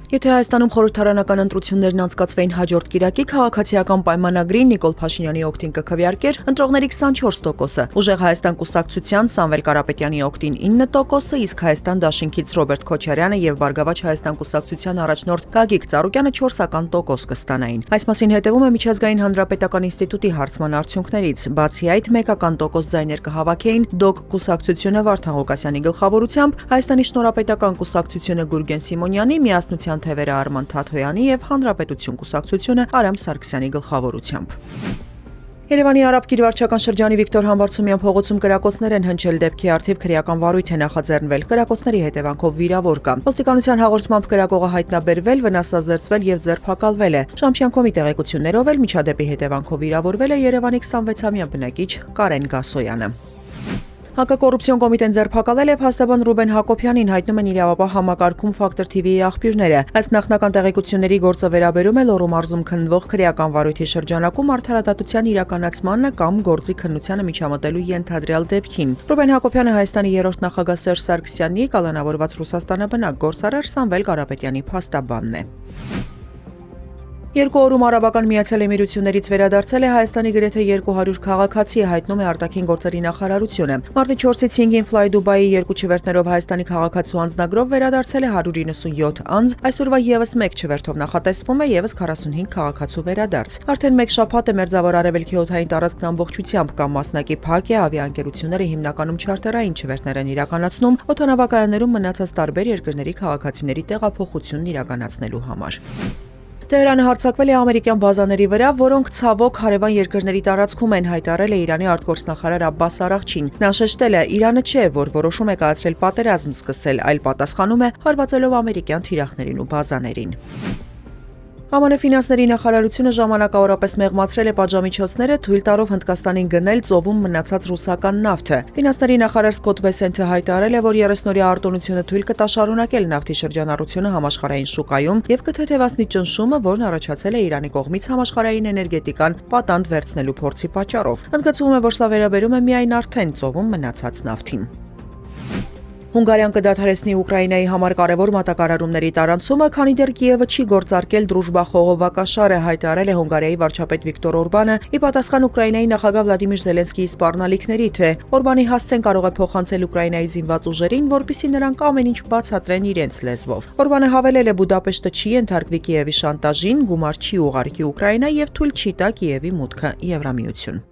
Եթե Հայաստանում խորհրդարանական ընտրություններն անցկացվեին հաջորդ կիրակի, քաղաքացիական պայմանագրին Նիկոլ Փաշինյանի օգտին կքվեարկեր ընտրողների 24%-ը, Ուժեղ Հայաստան կուսակցության Սամվել Կարապետյանի օգտին 9%-ը, իսկ Հայաստան դաշինքից Ռոբերտ Քոչարյանը եւ Բարգավաճ Հայաստան կուսակցության առաջնորդ Գագիկ Ծառուկյանը 4% կստանային։ Այս մասին հետևում է Միջազգային հանրապետական ինստիտուտի հարցման արդյունքներից։ Բացի այդ, 1% ձայներ կհավաքեին ԴՕԿ կուսակցությունը Վարդան Ղուկասյանի գլխավորությամբ, Հայաստանի շնորհապետական կուսակցությունը Գուրգեն Սիմոնյանի, Միասնության թևերը Արման Թաթոյանի եւ Հանրապետություն կուսակցությունը Արամ Սարգսյանի գլխավորությամբ։ Երևանի Արաբ Կիրվարչական շրջանի Վիկտոր Համբարձումյան փողոցում կրակոցներ են հնչել, դեպքի առթիվ քրեական վարույթ է նախաձեռնվել, կրակոցների հետևանքով վիրավոր կա։ Ոստիկանության հաղորդմամբ կրակողը հայտնաբերվել, վնասազերծվել եւ ձերբակալվել է։ Շամփյանքոմի տեղեկություններով էլ միջադեպի հետևանքով վիրավորվել է Երևանի 26-ամյա բնակիչ Կարեն Գասոյանը։ Հակակոռուպցիոն կոմիտեն ձերբակալել է փաստաբան Ռուբեն Հակոբյանին, հայտնում են իրավապահ համակարգում Ֆակտոր TV-ի աղբյուրները։ Ըստ նախնական տեղեկությունների գործը վերաբերում է Լոռու մարզում քննվող քրեական վարույթի շրջանակում արդարադատության իրականացմանը կամ գործի քննությանը միջամտելու ենթադրյալ դեպքին։ Ռուբեն Հակոբյանը Հայաստանի 3-րդ նախագահ Սերժ Սարգսյանի, կալանավորված Ռուսաստանաբնակ գործարար Սամվել Կարապետյանի փաստաբանն է։ Երկու օրում Արաբական Միացյալ Էմիրություններից վերադարձել է Հայաստանի գրեթե 200 քաղաքացի, հայտնում է արտաքին գործերի նախարարությունը։ Մարտի 4-ից 5-ին Fly Dubai 2 չվերթներով Հայաստանի քաղաքացու անձնագրով վերադարձել է 197 անձ, այսօրվա եւս 1 չվերթով նախատեսվում է եւս 45 քաղաքացու վերադարձ։ Արդեն 1 շաբաթ է Մերձավոր Արևելքի օդային տարածքն ամբողջությամբ կամ մասնակի փակ է, ավիաընկերությունները հիմնականում չարտերային չվերթներ են իրականացնում, օդանավակայաններում մնացած տարբեր երկրների քաղաքացիների տեղափոխությունն իրականացնելու համար։ Տեհրանը հարձակվել է ամերիկյան բազաների վրա, որոնք ցավոք հարևան երկրների տարածքում են, հայտարարել է Իրանի արտգործնախարար Աբբաս Արաղչին։ Նա շեշտել է, Իրանը չէ, որ որոշում է կայացրել պատերազմ սկսել, այլ պատասխանում է հարվածելով ամերիկյան թիրախներին ու բազաներին։ ԱՄՆ ֆինանսների նախարարությունը ժամանակավորապես մեղմացրել է պատժամիջոցները, թույլ տալով Հնդկաստանին գնել ծովում մնացած ռուսական նավթը։ Ֆինանսների նախարար Սկոտ Բեսենթը հայտարարել է, որ 30-օրյա արտոնությունը թույլ կտա շարունակել նավթի շրջանառությունը համաշխարհային շուկայում եւ կթեթևացնի ճնշումը, որն առաջացել է Իրանի կողմից համաշխարհային էներգետիկան պատանդ վերցնելու փորձի պատճառով։ Ընդգծվում է, որ սա վերաբերում է միայն արդեն ծովում մնացած նավթին։ Հունգարիան կդադարեցնի Ուկրաինայի համար կարևոր մատակարարումների տարանցումը, քանի դեռ Կիևը չի գործարկել Դրուժբա խողովակաշարը, հայտարարել է Հունգարիայի վարչապետ Վիկտոր Օրբանը՝ ի պատասխան Ուկրաինայի նախագահ Վլադիմիր Զելենսկիի սպառնալիքների, թե Օրբանի հասցեն կարող է փոխանցել Ուկրաինայի զինված ուժերին, որպեսզի նրանք ամեն ինչ բացատրեն իրենց լեզվով։ Օրբանը հավելել է, Բուդապեշտը չի ենթարկվի Կիևի շանտաժին, գումար չի ուղարկի Ուկրաինա եւ թույլ չի տա Կիևի մուտքը Եվրամիություն։